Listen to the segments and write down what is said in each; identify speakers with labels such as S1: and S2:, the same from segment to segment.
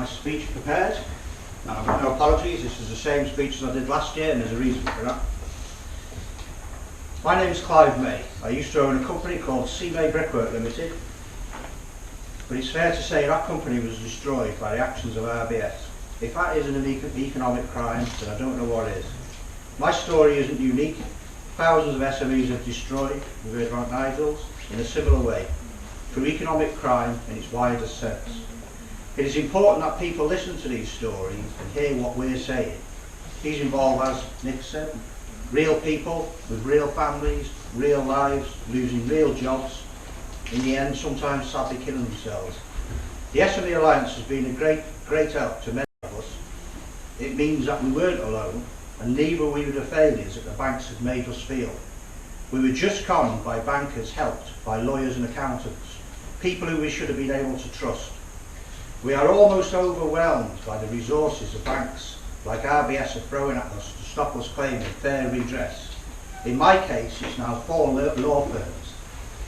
S1: my speech prepared. And I've got no apologies, this is the same speech as I did last year, and there's a reason for that. My name is Clive May. I used to own a company called SME Brickwork Limited, but it's fair to say that company was destroyed by the actions of RBS. If that isn't an economic crime, then I don't know what is. My story isn't unique. Thousands of SMEs have destroyed, we've heard about Nigel's, in a similar way, through economic crime in its widest sense. It is important that people listen to these stories and hear what we're saying. These involve, as Nick said, real people with real families, real lives, losing real jobs, in the end sometimes sadly killing themselves. The SME Alliance has been a great help to many of us. It means that we weren't alone, and neither were the failures that the banks had made us feel. We were just conned by bankers helped by lawyers and accountants, people who we should have been able to trust. We are almost overwhelmed by the resources of banks like RBS are throwing at us to stop us claiming fair redress. In my case, it's now 4 law firms.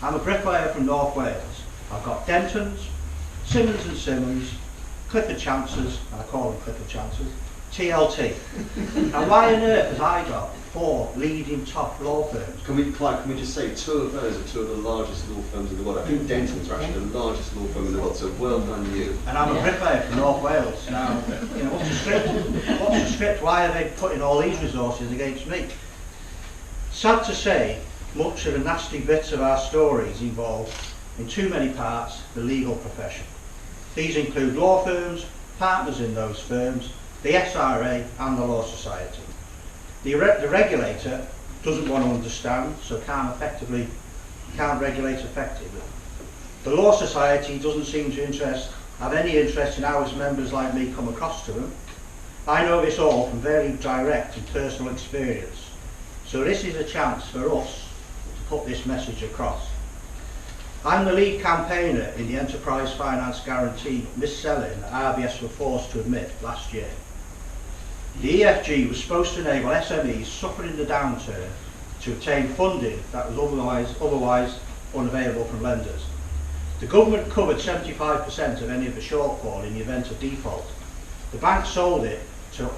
S1: I'm a bricklayer from North Wales. I've got Denton's, Simmons and Simmons, Clifford Chances, and I call them Clifford Chances, TLT. Now why on earth has I got 4 leading top law firms?
S2: Clive, can we just say 2 of those are 2 of the largest law firms in the world? I think Denton's are actually the largest law firm in the world, so well done you.
S1: And I'm a bricklayer from North Wales. Now, you know, what's the script? What's the script? Why are they putting all these resources against me? Sad to say, much of the nasty bits of our stories involve, in too many parts, the legal profession. These include law firms, partners in those firms, the SRA and the Law Society. The regulator doesn't want to understand, so can't regulate effectively. The Law Society doesn't seem to have any interest in how its members like me come across to them. I know this all from very direct and personal experience, so this is a chance for us to put this message across. I'm the lead campaigner in the Enterprise Finance Guarantee mis-selling that RBS were forced to admit last year. The EFG was supposed to enable SMEs suffering the downturn to obtain funding that was otherwise unavailable from lenders. The government covered 75% of any of the shortfall in the event of default. The bank sold it to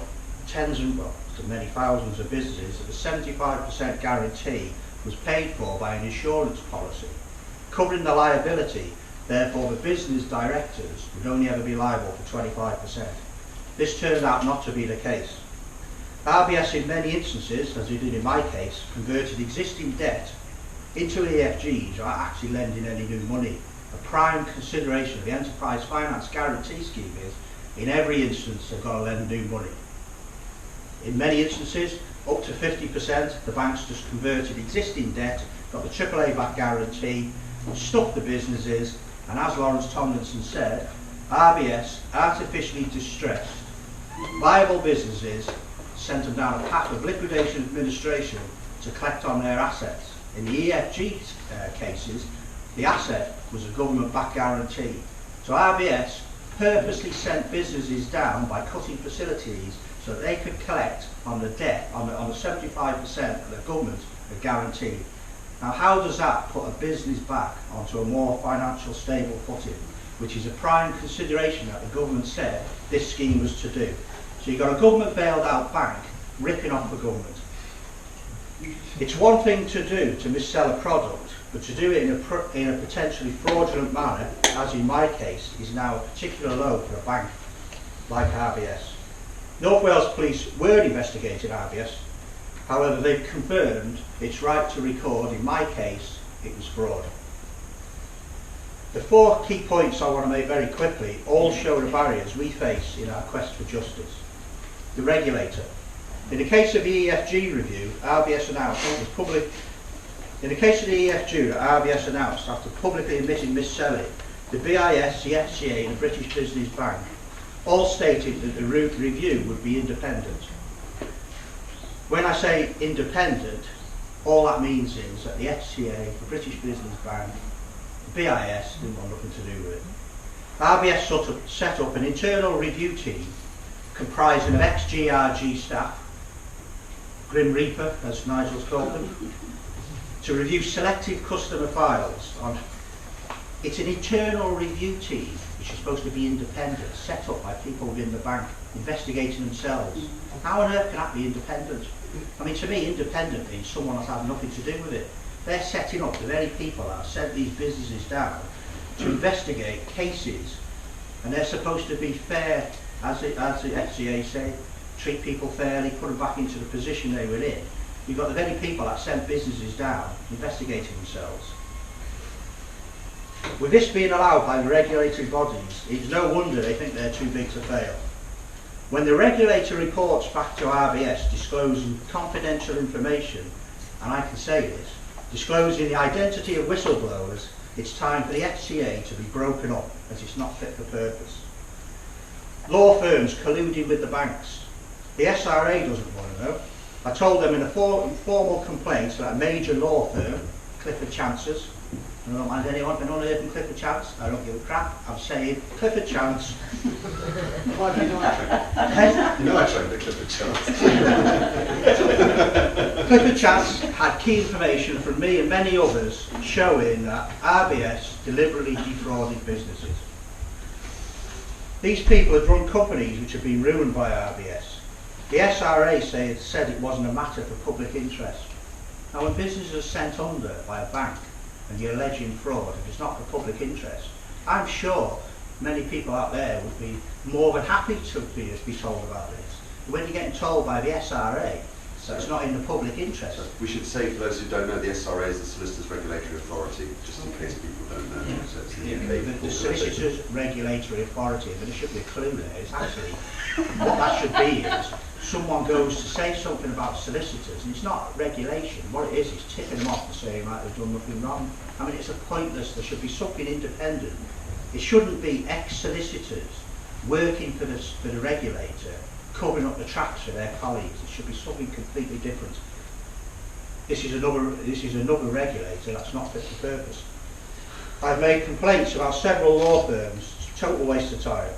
S1: to many thousands of businesses that the 75% guarantee was paid for by an insurance policy, covering the liability. Therefore, the business directors would only ever be liable for 25%. This turned out not to be the case. RBS in many instances, as it did in my case, converted existing debt into EFGs without actually lending any new money. A prime consideration of the Enterprise Finance Guarantee Scheme is, in every instance, they've got to lend new money. In many instances, up to 50%, the banks just converted existing debt, got the AAA-backed guarantee, stuffed the businesses, and as Lawrence Tomlinson said, RBS artificially distressed viable businesses, sent them down a path of liquidation administration to collect on their assets. In the EFG cases, the asset was a government-backed guarantee. So RBS purposely sent businesses down by cutting facilities so that they could collect on the debt, on the 75% that the government had guaranteed. Now how does that put a business back onto a more financial stable footing, which is a prime consideration that the government said this scheme was to do? So you've got a government bailed out bank ripping off the government. It's one thing to do to mis-sell a product, but to do it in a potentially fraudulent manner, as in my case, is now a particular low for a bank like RBS. North Wales Police were investigating RBS, however they've confirmed its right to record, in my case, it was fraud. The 4 key points I want to make very quickly all show the barriers we face in our quest for justice. The regulator. In the case of the EFG review, RBS announced In the case of the EFG that RBS announced after publicly admitting mis-selling, the BIS, the FCA and the British Business Bank all stated that the review would be independent. When I say independent, all that means is that the FCA, the British Business Bank, the BIS didn't want nothing to do with it. RBS set up an internal review team comprising of ex-GRG staff, Grim Reaper as Nigel's called them, to review selective customer files on It's an internal review team, which is supposed to be independent, set up by people within the bank, investigating themselves. How on earth can that be independent? I mean, to me, independent means someone has had nothing to do with it. They're setting up the very people that have sent these businesses down to investigate cases, and they're supposed to be fair, as the FCA say, treat people fairly, put them back into the position they were in. You've got the very people that sent businesses down, investigating themselves. With this being allowed by the regulatory bodies, it's no wonder they think they're too big to fail. When the regulator reports back to RBS disclosing confidential information, and I can say this, disclosing the identity of whistleblowers, it's time for the FCA to be broken up, as it's not fit for purpose. Law firms colluding with the banks. The SRA doesn't want to know. I told them in a formal complaint that a major law firm, Clifford Chance's, I don't mind anyone unearthing Clifford Chance, I don't give a crap, I'm saying Clifford Chance.
S2: Why do you know I trained at Clifford Chance.
S1: Clifford Chance had key information from me and many others showing that RBS deliberately defrauded businesses. These people had run companies which have been ruined by RBS. The SRA said it wasn't a matter for public interest. Now when businesses are sent under by a bank and you're alleging fraud, if it's not for public interest, I'm sure many people out there would be more than happy to be told about this. When you're getting told by the SRA that it's not in the public interest.
S2: We should say, for those who don't know, the SRA is the Solicitors Regulatory Authority, just in case people don't know.
S1: Yeah.
S2: So it's the
S1: The Solicitors Regulatory Authority, but there should be a clue there. It's actually, what that should be is, someone goes to say something about solicitors, and it's not regulation. What it is tipping them off and saying, right, they've done nothing wrong. I mean, it's a pointless, there should be something independent. It shouldn't be ex-solicitors working for the regulator, covering up the tracks for their colleagues. It should be something completely different. This is another regulator that's not fit for purpose. I've made complaints about several law firms, it's a total waste of time.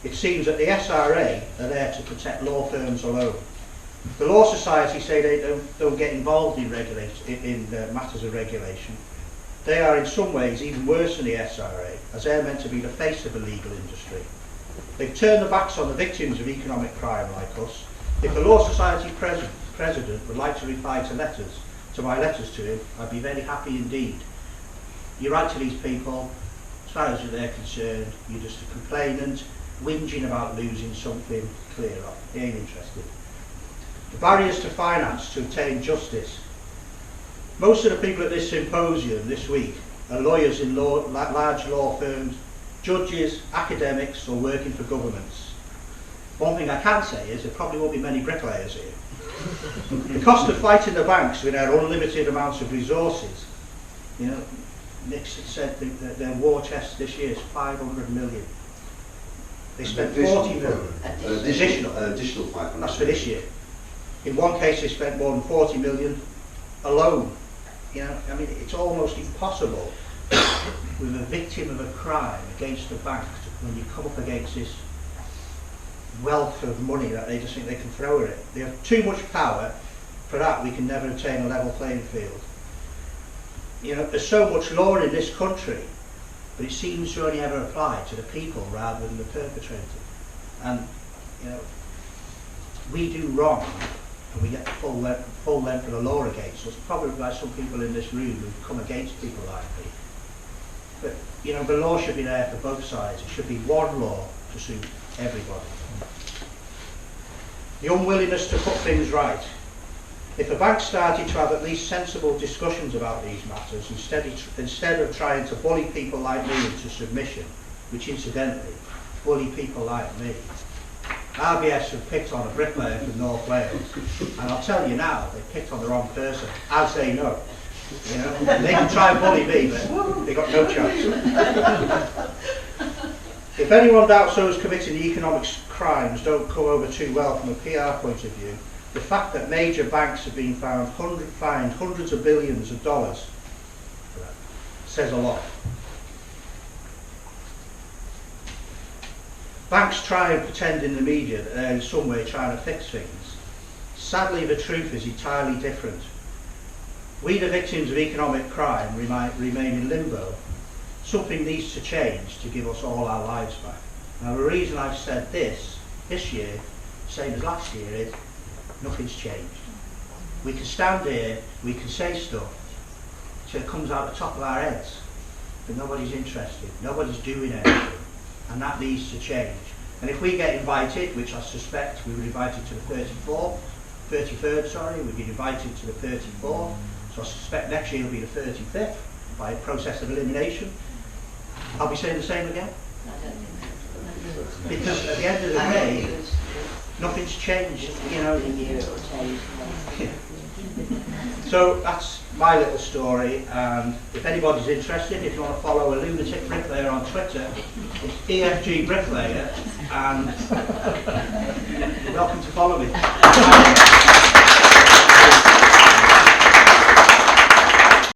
S1: It seems that the SRA are there to protect law firms alone. The Law Society say they don't get involved in matters of regulation. They are in some ways even worse than the SRA, as they're meant to be the face of the legal industry. They've turned their backs on the victims of economic crime like us. If the Law Society president would like to reply to my letters to him, I'd be very happy indeed. You write to these people, as far as they're concerned, you're just a complainant, whinging about losing something, clear off. They ain't interested. The barriers to finance to obtain justice. Most of the people at this symposium this week are lawyers in large law firms, judges, academics, or working for governments. One thing I can say is there probably won't be many bricklayers here. The cost of fighting the banks with their unlimited amounts of resources, you know, Nixon said that their war chest this year is 500 million. They spent 40 million.
S2: Additional 500.
S1: That's for this year. In one case they spent more than 40 million alone. You know, I mean, it's almost impossible with a victim of a crime against the bank when you come up against this wealth of money that they just think they can throw at it. They have too much power. For that we can never attain a level playing field. You know, there's so much law in this country, but it seems to only ever apply to the people rather than the perpetrator. And you know, we do wrong and we get the full length of the law against us, probably by some people in this room who've come against people like me. But you know, the law should be there for both sides. It should be one law to suit everybody. The unwillingness to put things right. If a bank started to have at least sensible discussions about these matters, instead of trying to bully people like me into submission, which incidentally, bully people like me, RBS have picked on a bricklayer from North Wales, and I'll tell you now, they picked on the wrong person, as they know. You know, they can try and bully me, but they got no chance. If anyone doubts those committing the economic crimes don't come over too well from a PR point of view, the fact that major banks have been fined hundreds of billions of dollars says a lot. Banks try and pretend in the media that they're in some way trying to fix things. Sadly, the truth is entirely different. We, the victims of economic crime, remain in limbo, something needs to change to give us all our lives back. Now the reason I've said this year, same as last year, is nothing's changed. We can stand here, we can say stuff, so it comes out the top of our heads, but nobody's interested, nobody's doing anything, and that needs to change. And if we get invited, which I suspect we were invited to the 33rd, we've been invited to the 34th, so I suspect next year will be the 35th by a process of elimination. I'll be saying the same again.
S3: I don't think so.
S1: Because at the end of the day, nothing's changed, you know. So that's my little story, and if anybody's interested, if you want to follow a lunatic bricklayer on Twitter, it's EFG Bricklayer, and you're welcome to follow me.